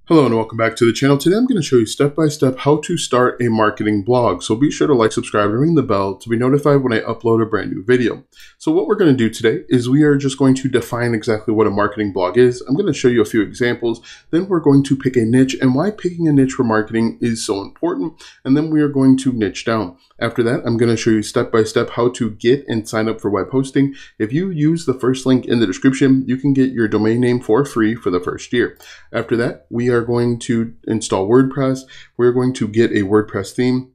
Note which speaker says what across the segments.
Speaker 1: Hello and welcome back to the channel. Today I'm going to show you step by step how to start a marketing blog. So be sure to like, subscribe, and ring the bell to be notified when I upload a brand new video. So what we're going to do today is we are just going to define exactly what a marketing blog is. I'm going to show you a few examples. Then we're going to pick a niche and why picking a niche for marketing is so important. And then we are going to niche down. After that, I'm going to show you step by step how to get and sign up for web hosting. If you use the first link in the description, you can get your domain name for free for the first year. After that, we are going to install WordPress. We're going to get a WordPress theme.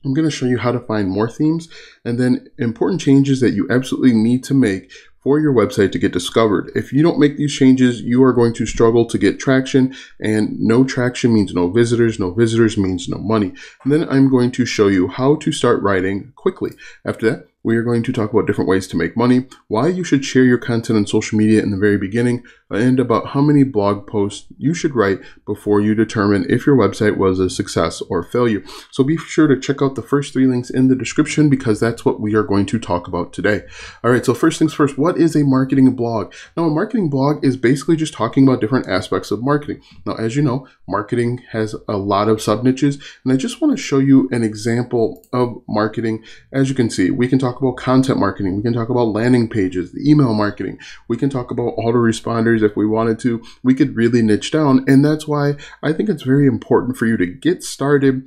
Speaker 1: I'm going to show you how to find more themes and then important changes that you absolutely need to make for your website to get discovered. If you don't make these changes, you are going to struggle to get traction, and no traction means no visitors means no money. And then I'm going to show you how to start writing quickly. After that, we are going to talk about different ways to make money, why you should share your content on social media in the very beginning, and about how many blog posts you should write before you determine if your website was a success or failure. So be sure to check out the first 3 links in the description because that's what we are going to talk about today. All right, so first things first, what is a marketing blog? Now, a marketing blog is basically just talking about different aspects of marketing. Now, as you know, marketing has a lot of sub niches, and I just want to show you an example of marketing. As you can see, we can talk about content marketing, we can talk about landing pages, the email marketing, we can talk about autoresponders if we wanted to. We could really niche down, and that's why I think it's very important for you to get started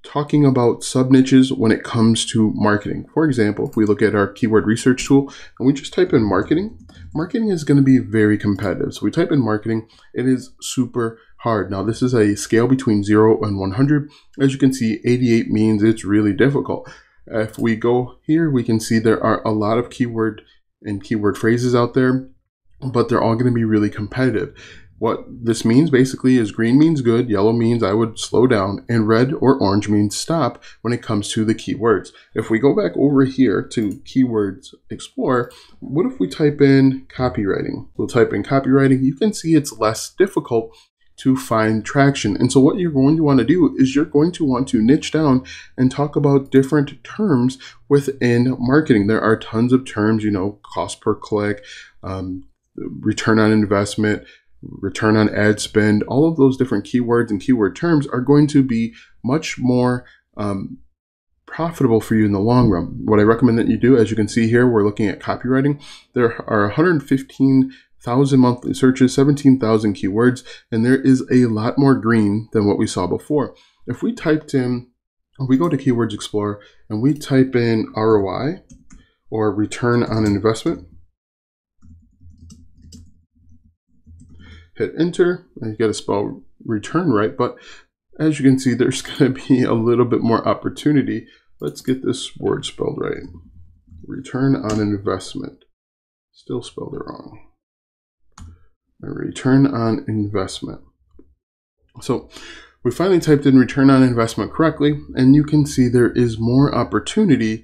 Speaker 1: talking about sub niches when it comes to marketing. For example, if we look at our keyword research tool and we just type in marketing, marketing is going to be very competitive. So we type in marketing, it is super hard. Now this is a scale between 0 and 100. As you can see, 88 means it's really difficult. If we go here, we can see there are a lot of keyword and keyword phrases out there, but they're all going to be really competitive. What this means basically is green means good, yellow means I would slow down, and red or orange means stop when it comes to the keywords. If we go back over here to Keywords Explorer, what if we type in copywriting? We'll type in copywriting. You can see it's less difficult to find traction. And so what you're going to want to do is you're going to want to niche down and talk about different terms within marketing. There are tons of terms, you know, cost per click, return on investment, return on ad spend. All of those different keywords and keyword terms are going to be much more profitable for you in the long run. What I recommend that you do, as you can see here, we're looking at copywriting. There are 115,000 monthly searches, 17,000 keywords, and there is a lot more green than what we saw before. If we go to Keywords Explorer and we type in ROI or return on investment, hit enter, and you got to spell return right, but as you can see, there's going to be a little bit more opportunity. Let's get this word spelled right. Return on investment. Still spelled it wrong. Return on investment. So we finally typed in return on investment correctly, and you can see there is more opportunity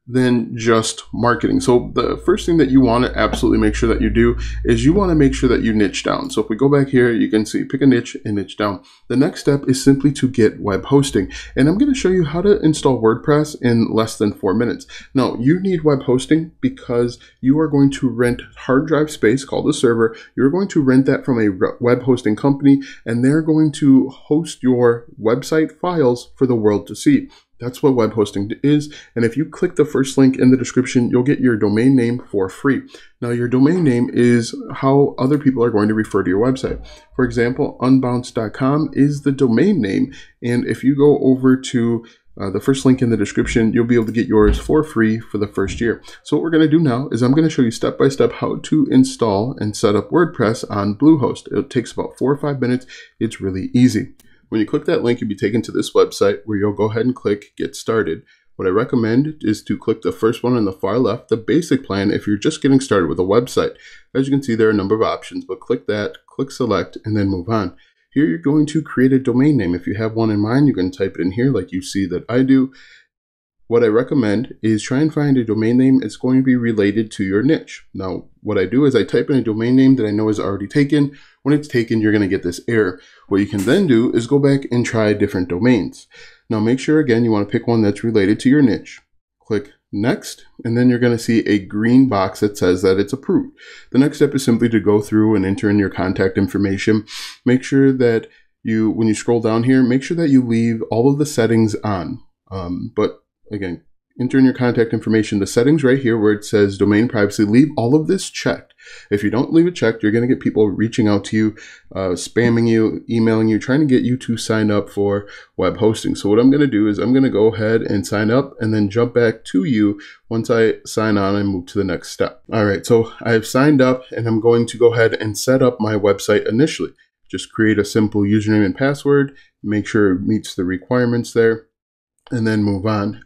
Speaker 1: than just marketing. So the first thing that you want to absolutely make sure that you do is you want to make sure that you niche down. So if we go back here, you can see pick a niche and niche down. The next step is simply to get web hosting. And I'm going to show you how to install WordPress in less than 4 minutes. Now you need web hosting because you are going to rent hard drive space called a server. You're going to rent that from a web hosting company, and they're going to host your website files for the world to see. That's what web hosting is. And if you click the first link in the description, you'll get your domain name for free. Now, your domain name is how other people are going to refer to your website. For example, unbounce.com is the domain name. And if you go over to the first link in the description, you'll be able to get yours for free for the first year. So what we're going to do now is I'm going to show you step by step how to install and set up WordPress on Bluehost. It takes about 4 or 5 minutes. It's really easy. When you click that link, you'll be taken to this website where you'll go ahead and click Get Started. What I recommend is to click the first one on the far left, the basic plan, if you're just getting started with a website. As you can see, there are a number of options, but click that, click Select, and then move on. Here you're going to create a domain name. If you have one in mind, you can type it in here like you see that I do. What I recommend is try and find a domain name that's going to be related to your niche. Now, what I do is I type in a domain name that I know is already taken. When it's taken, you're going to get this error. What you can then do is go back and try different domains. Now, make sure, again, you want to pick one that's related to your niche. Click Next, and then you're going to see a green box that says that it's approved. The next step is simply to go through and enter in your contact information. Make sure that when you scroll down here, make sure that you leave all of the settings on. But again, enter in your contact information, the settings right here where it says domain privacy, leave all of this checked. If you don't leave it checked, you're going to get people reaching out to you, spamming you, emailing you, trying to get you to sign up for web hosting. So what I'm going to do is I'm going to go ahead and sign up and then jump back to you once I sign on and move to the next step. All right, so I've signed up and I'm going to go ahead and set up my website initially. Just create a simple username and password, make sure it meets the requirements there, and then move on.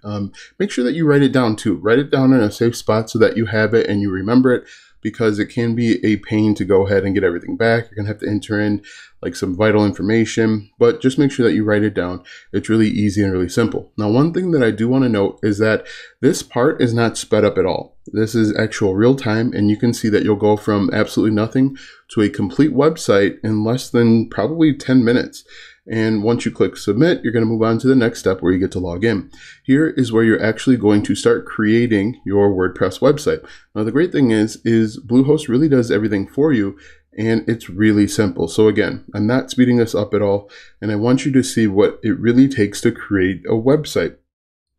Speaker 1: Make sure that you write it down too. Write it down in a safe spot so that you have it and you remember it, because it can be a pain to go ahead and get everything back. You're gonna have to enter in like some vital information, but just make sure that you write it down. It's really easy and really simple. Now, one thing that I do want to note is that this part is not sped up at all. This is actual real time, and you can see that you'll go from absolutely nothing to a complete website in less than probably 10 minutes. And once you click submit, you're going to move on to the next step where you get to log in. Here is where you're actually going to start creating your WordPress website. Now, the great thing is Bluehost really does everything for you, and it's really simple. So again, I'm not speeding this up at all, and I want you to see what it really takes to create a website.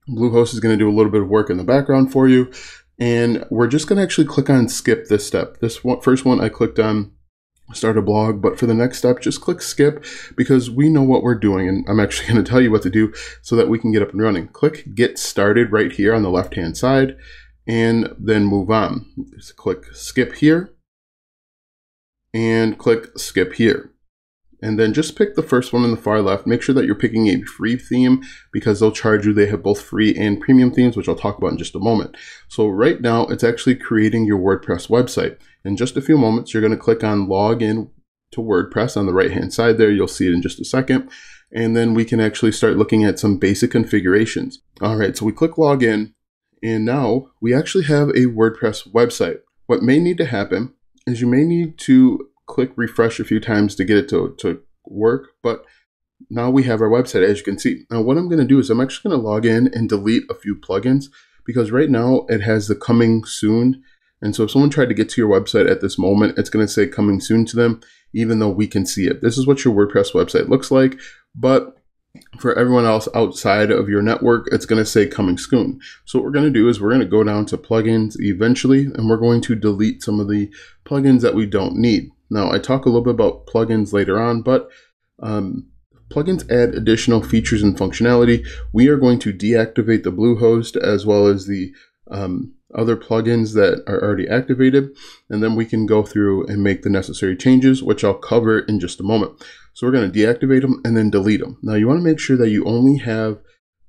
Speaker 1: Bluehost is going to do a little bit of work in the background for you, and we're just going to actually click on skip this step. This one, first one I clicked on start a blog, but for the next step, just click skip, because we know what we're doing, and I'm actually going to tell you what to do so that we can get up and running. Click get started right here on the left hand side, and then move on. Just click skip here and click skip here, and then just pick the first one on the far left. Make sure that you're picking a free theme, because they'll charge you. They have both free and premium themes, which I'll talk about in just a moment. So right now it's actually creating your WordPress website. In just a few moments, you're going to click on log in to WordPress on the right hand side there. You'll see it in just a second. And then we can actually start looking at some basic configurations. All right, so we click log in, and now we actually have a WordPress website. What may need to happen is you may need to click refresh a few times to get it to work, but now we have our website, as you can see. Now what I'm going to do is I'm actually going to log in and delete a few plugins, because right now it has the coming soon. And so if someone tried to get to your website at this moment, it's going to say coming soon to them, even though we can see it. This is what your WordPress website looks like, but for everyone else outside of your network, it's going to say coming soon. So what we're going to do is we're going to go down to plugins eventually, and we're going to delete some of the plugins that we don't need. Now, I talk a little bit about plugins later on, but plugins add additional features and functionality. We are going to deactivate the Bluehost as well as the other plugins that are already activated, and then we can go through and make the necessary changes, which I'll cover in just a moment. So we're going to deactivate them and then delete them. Now you want to make sure that you only have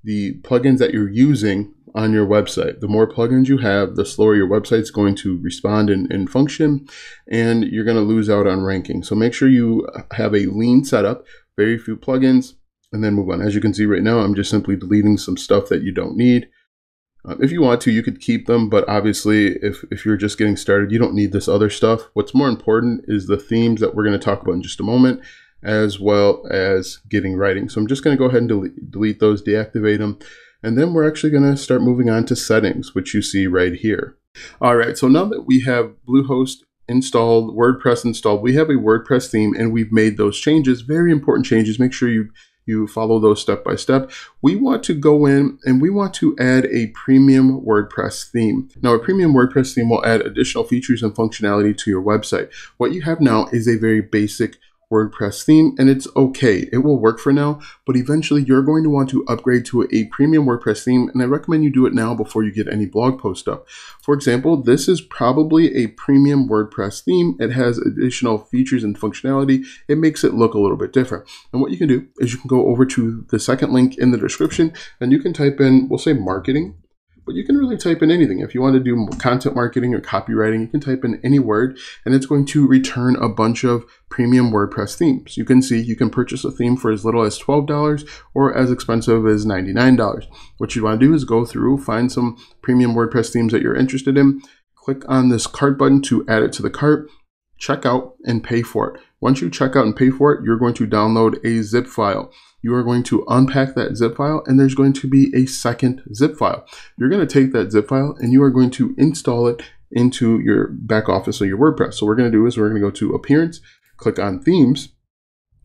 Speaker 1: the plugins that you're using on your website. The more plugins you have, the slower your website's going to respond and function, and you're going to lose out on ranking. So make sure you have a lean setup, very few plugins, and then move on. As you can see right now, I'm just simply deleting some stuff that you don't need. If you want to, you could keep them, but obviously if you're just getting started, you don't need this other stuff. What's more important is the themes that we're going to talk about in just a moment, as well as getting writing. So I'm just going to go ahead and delete those, deactivate them, and then we're actually going to start moving on to settings, which you see right here. All right, so now that we have Bluehost installed, WordPress installed, we have a WordPress theme, and we've made those changes, very important changes. Make sure you follow those step by step. We want to go in and we want to add a premium WordPress theme. Now, a premium WordPress theme will add additional features and functionality to your website. What you have now is a very basic WordPress theme, and it's okay. It will work for now, but eventually you're going to want to upgrade to a premium WordPress theme, and I recommend you do it now before you get any blog post up. For example, this is probably a premium WordPress theme. It has additional features and functionality. It makes it look a little bit different. And what you can do is you can go over to the second link in the description, and you can type in, we'll say marketing, but you can really type in anything. If you want to do content marketing or copywriting, you can type in any word, and it's going to return a bunch of premium WordPress themes. You can see you can purchase a theme for as little as $12 or as expensive as $99. What you want to do is go through, find some premium WordPress themes that you're interested in, click on this cart button to add it to the cart, check out, and pay for it. Once you check out and pay for it, you're going to download a zip file. You are going to unpack that zip file, and there's going to be a second zip file. You're going to take that zip file and you are going to install it into your back office of your WordPress. So what we're going to do is we're going to go to Appearance, click on Themes,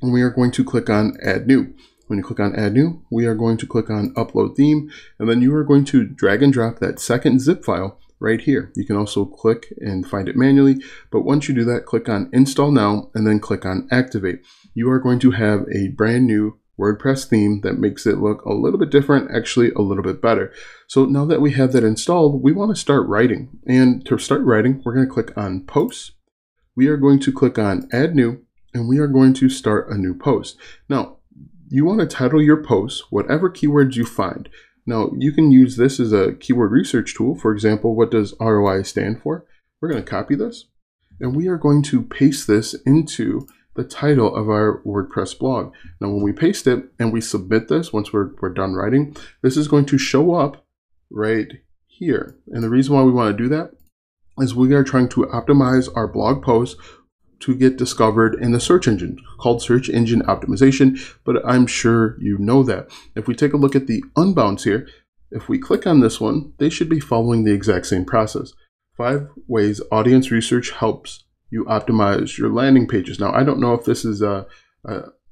Speaker 1: and we are going to click on Add New. When you click on Add New, we are going to click on Upload Theme, and then you are going to drag and drop that second zip file right here. You can also click and find it manually, but once you do that, click on Install Now, and then click on Activate. You are going to have a brand new WordPress theme that makes it look a little bit different, actually a little bit better. So now that we have that installed, we want to start writing. And to start writing, we're going to click on Posts. We are going to click on Add New, and we are going to start a new post. Now, you want to title your post whatever keywords you find. Now, you can use this as a keyword research tool. For example, what does ROI stand for? We're going to copy this, and we are going to paste this into the title of our WordPress blog. Now, when we paste it and we submit this, once we're done writing, this is going to show up right here. And the reason why we want to do that is we are trying to optimize our blog posts to get discovered in the search engine, called search engine optimization, but I'm sure you know that. If we take a look at the unbounds here, if we click on this one, they should be following the exact same process. 5 ways audience research helps you optimize your landing pages. Now, I don't know if this is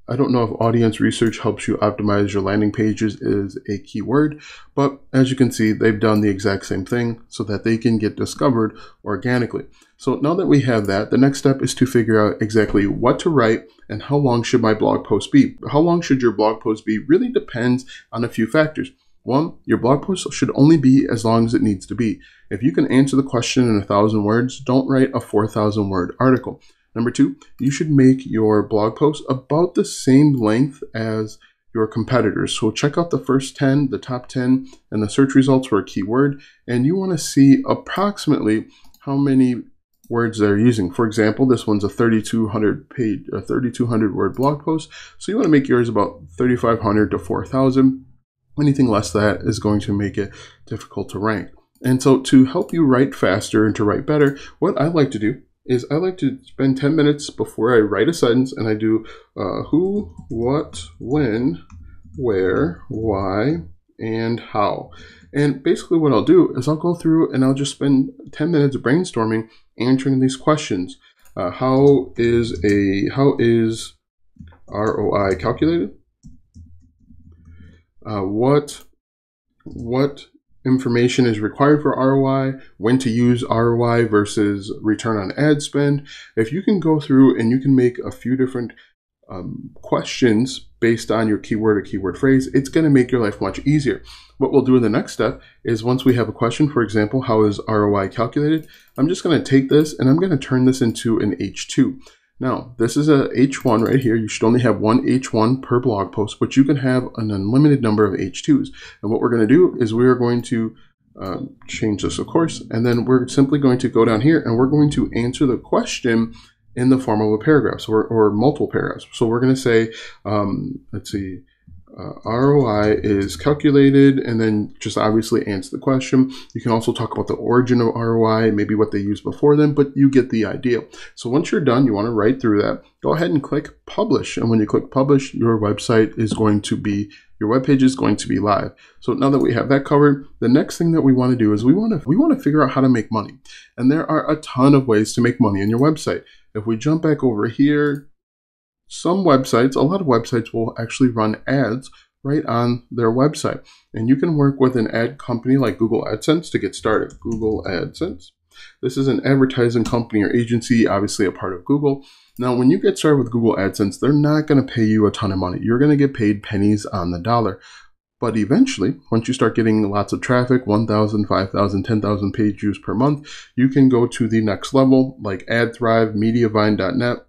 Speaker 1: I don't know if audience research helps you optimize your landing pages is a keyword, but as you can see, they've done the exact same thing so that they can get discovered organically. So now that we have that, the next step is to figure out exactly what to write and how long should my blog post be. How long should your blog post be really depends on a few factors. 1, your blog post should only be as long as it needs to be. If you can answer the question in 1,000 words, don't write a 4,000 word article. Number 2, you should make your blog post about the same length as your competitors. So check out the first 10, the top 10, and the search results for a keyword, and you want to see approximately how many words they're using. For example, this one's a 3,200 word blog post, so you want to make yours about 3,500 to 4,000. Anything less than that is going to make it difficult to rank. And so to help you write faster and to write better, what I like to do is I like to spend 10 minutes before I write a sentence, and I do who, what, when, where, why, and how. And basically what I'll do is I'll go through and I'll just spend 10 minutes brainstorming, answering these questions. How is ROI calculated? What information is required for ROI, when to use ROI versus return on ad spend. If you can go through and you can make a few different questions based on your keyword or keyword phrase, it's going to make your life much easier. What we'll do in the next step is once we have a question, for example, how is ROI calculated? I'm just going to take this and I'm going to turn this into an H2. Now, this is a H1 right here. You should only have one H1 per blog post, but you can have an unlimited number of H2s. And what we're going to do is we are going to change this, of course, and then we're simply going to go down here and we're going to answer the question in the form of a paragraph or multiple paragraphs. So we're going to say, let's see, ROI is calculated, and then just obviously answer the question. You can also talk about the origin of ROI, maybe what they used before then, but you get the idea. So once you're done, you want to write through that, go ahead and click publish. And when you click publish, your website is going to be, your web page is going to be live. So now that we have that covered, the next thing that we want to do is we want to figure out how to make money. And there are a ton of ways to make money on your website. If we jump back over here, some websites, a lot of websites will actually run ads right on their website. And you can work with an ad company like Google AdSense to get started. Google AdSense. This is an advertising company or agency, obviously a part of Google. Now, when you get started with Google AdSense, they're not going to pay you a ton of money. You're going to get paid pennies on the dollar. But eventually, once you start getting lots of traffic, 1,000, 5,000, 10,000 page views per month, you can go to the next level like AdThrive, Mediavine.net,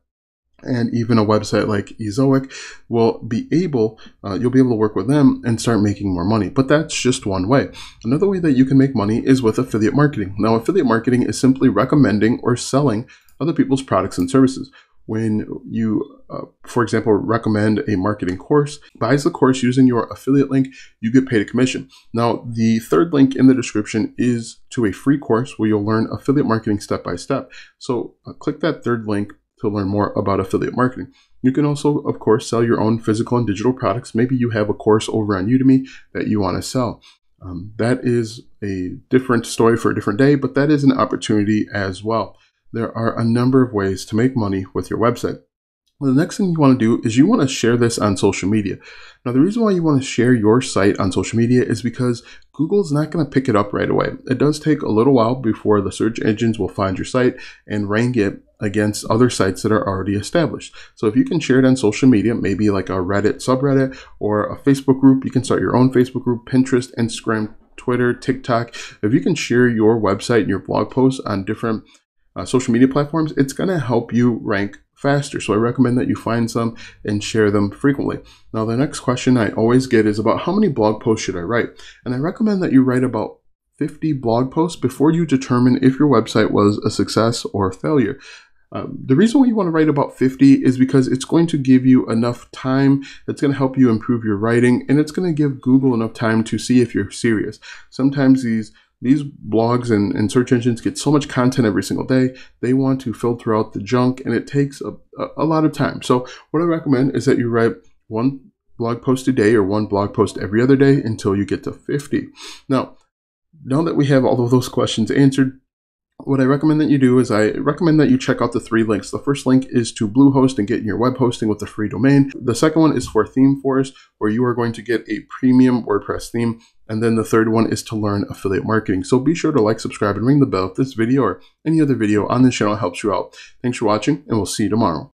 Speaker 1: and even a website like Ezoic will be able, you'll be able to work with them and start making more money. But that's just one way. Another way that you can make money is with affiliate marketing. Now, affiliate marketing is simply recommending or selling other people's products and services. When you, for example, recommend a marketing course, buys the course using your affiliate link, you get paid a commission. Now, the third link in the description is to a free course where you'll learn affiliate marketing step by step. So click that third link to learn more about affiliate marketing. You can also, of course, sell your own physical and digital products. Maybe you have a course over on Udemy that you want to sell. That is a different story for a different day, but that is an opportunity as well. There are a number of ways to make money with your website. Well, the next thing you want to do is you want to share this on social media. Now, the reason why you want to share your site on social media is because Google's not going to pick it up right away. It does take a little while before the search engines will find your site and rank it against other sites that are already established. So if you can share it on social media, maybe like a Reddit subreddit or a Facebook group, you can start your own Facebook group, Pinterest, Instagram, Twitter, TikTok. If you can share your website and your blog posts on different social media platforms, it's going to help you rank faster. So I recommend that you find some and share them frequently. Now, the next question I always get is about how many blog posts should I write? And I recommend that you write about 50 blog posts before you determine if your website was a success or a failure. The reason why you want to write about 50 is because it's going to give you enough time, it's going to help you improve your writing, and it's going to give Google enough time to see if you're serious. Sometimes these blogs and search engines get so much content every single day, they want to filter out the junk, and it takes a lot of time. So what I recommend is that you write one blog post a day or one blog post every other day until you get to 50. Now that we have all of those questions answered, what I recommend that you do is I recommend that you check out the 3 links. The first link is to Bluehost and getting your web hosting with a free domain. The second one is for ThemeForest, where you are going to get a premium WordPress theme. And then the third one is to learn affiliate marketing. So be sure to like, subscribe, and ring the bell if this video or any other video on this channel helps you out. Thanks for watching, and we'll see you tomorrow.